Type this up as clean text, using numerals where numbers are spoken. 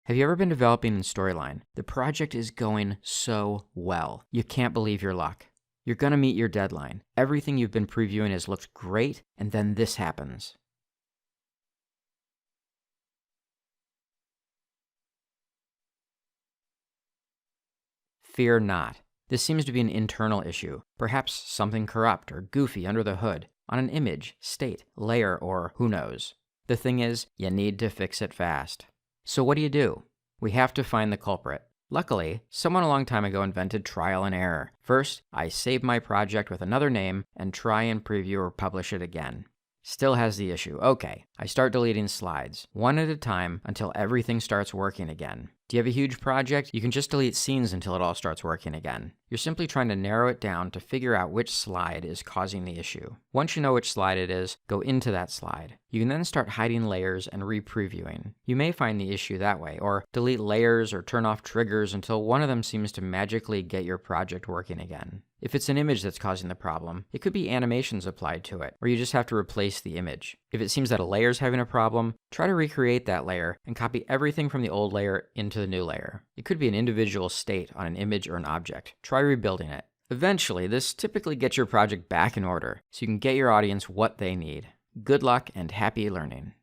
Have you ever been developing in Storyline? The project is going so well. You can't believe your luck. You're going to meet your deadline. Everything you've been previewing has looked great, and then this happens. Fear not. This seems to be an internal issue, perhaps something corrupt or goofy under the hood, on an image, state, layer, or who knows. The thing is, you need to fix it fast. So what do? We have to find the culprit. Luckily, someone a long time ago invented trial and error. First, I save my project with another name and try and preview or publish it again. Still has the issue. Okay, I start deleting slides, one at a time until everything starts working again. Do you have a huge project? You can just delete scenes until it all starts working again. You're simply trying to narrow it down to figure out which slide is causing the issue. Once you know which slide it is, go into that slide. You can then start hiding layers and re-previewing. You may find the issue that way, or delete layers or turn off triggers until one of them seems to magically get your project working again. If it's an image that's causing the problem, it could be animations applied to it, or you just have to replace the image. If it seems that a layer's having a problem, try to recreate that layer and copy everything from the old layer into the new layer. It could be an individual state on an image or an object. Try rebuilding it. Eventually, this typically gets your project back in order, so you can get your audience what they need. Good luck and happy learning.